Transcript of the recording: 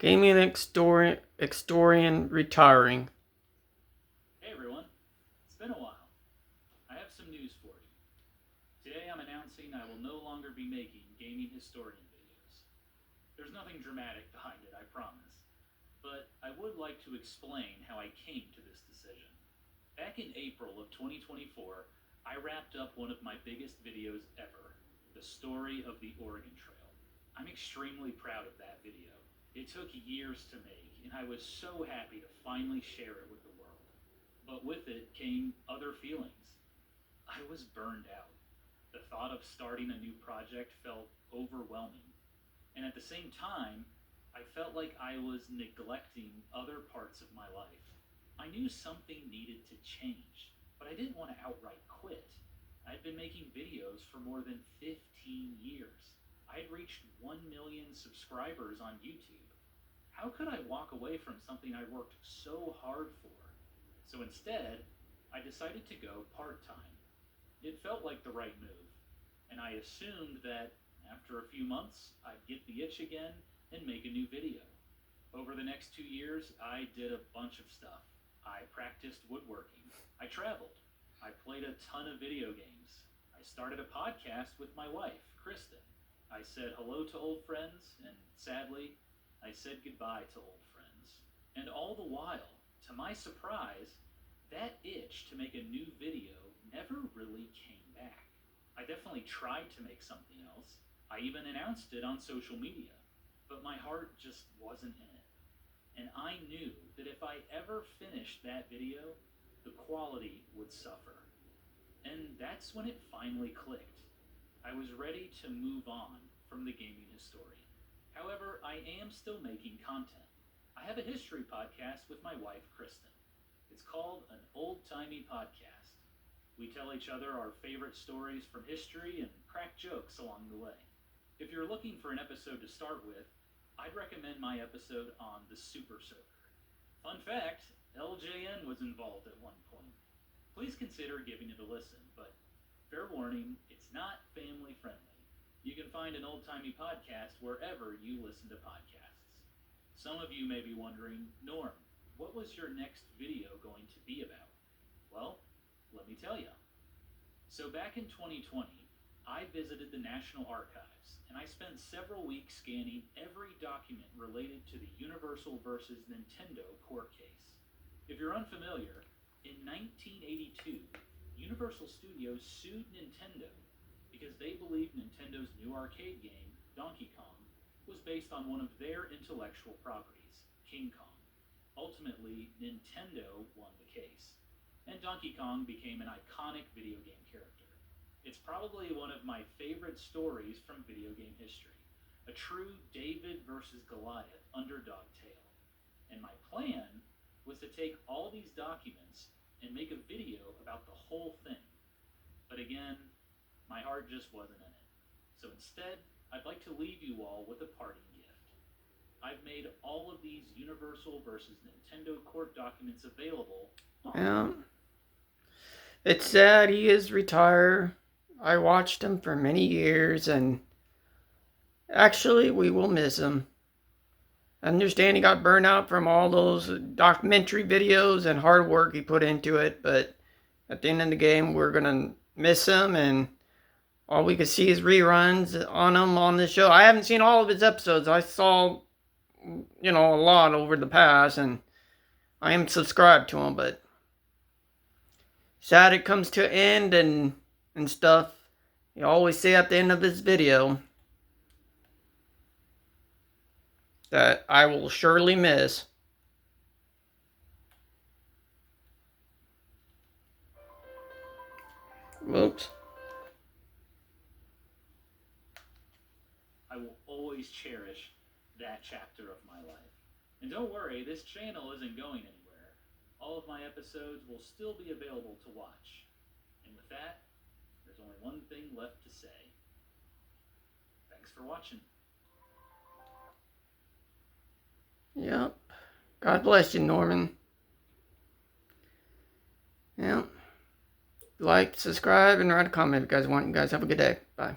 Gaming Extorian retiring. Hey everyone, it's been a while. I have some news for you. Today I'm announcing I will no longer be making Gaming Historian videos. There's nothing dramatic behind it, I promise. But I would like to explain how I came to this decision. Back in April of 2024, I wrapped up one of my biggest videos ever, the story of the Oregon Trail. I'm extremely proud of that video. It took years to make, and I was so happy to finally share it with the world. But with it came other feelings. I was burned out. The thought of starting a new project felt overwhelming. And at the same time, I felt like I was neglecting other parts of my life. I knew something needed to change, but I didn't want to outright quit. I'd been making videos for more than 15 years. I had reached 1 million subscribers on YouTube. How could I walk away from something I worked so hard for? So instead, I decided to go part-time. It felt like the right move, and I assumed that after a few months, I'd get the itch again and make a new video. Over the next 2 years, I did a bunch of stuff. I practiced woodworking. I traveled. I played a ton of video games. I started a podcast with my wife, Kristen. I said hello to old friends, and sadly, I said goodbye to old friends. And all the while, to my surprise, that itch to make a new video never really came back. I definitely tried to make something else. I even announced it on social media, but my heart just wasn't in it. And I knew that if I ever finished that video, the quality would suffer. And that's when it finally clicked. I was ready to move on from the Gaming Historian. However, I am still making content. I have a history podcast with my wife, Kristen. It's called An Old-Timey Podcast. We tell each other our favorite stories from history and crack jokes along the way. If you're looking for an episode to start with, I'd recommend my episode on the Super Soaker. Fun fact, LJN was involved at one point. Please consider giving it a listen, but fair warning, it's not family friendly. You can find An Old-Timey Podcast wherever you listen to podcasts. Some of you may be wondering, Norm, what was your next video going to be about? Well, let me tell you. So back in 2020, I visited the National Archives, and I spent several weeks scanning every document related to the Universal versus Nintendo court case. If you're unfamiliar, in 1982, Universal Studios sued Nintendo because they believed Nintendo's new arcade game, Donkey Kong, was based on one of their intellectual properties, King Kong. Ultimately, Nintendo won the case, and Donkey Kong became an iconic video game character. It's probably one of my favorite stories from video game history, a true David versus Goliath underdog tale. And my plan was to take all these documents and make a video about the whole thing. But again, my heart just wasn't in it. So instead, I'd like to leave you all with a parting gift. I've made all of these Universal versus Nintendo court documents available on... Yeah. It's sad he is retired. I watched him for many years, and actually, we will miss him. I understand he got burned out from all those documentary videos and hard work he put into it, but at the end of the game, we're going to miss him, and all we could see is reruns on him on the show. I haven't seen all of his episodes. I saw, a lot over the past, and I am subscribed to him, but sad it comes to an end and stuff. You always say at the end of his video that I will surely miss. Whoops. I will always cherish that chapter of my life. And don't worry, this channel isn't going anywhere. All of my episodes will still be available to watch. And with that, there's only one thing left to say. Thanks for watching. Yep. God bless you, Norman. Yep. Like, subscribe, and write a comment if you guys want. You guys have a good day. Bye.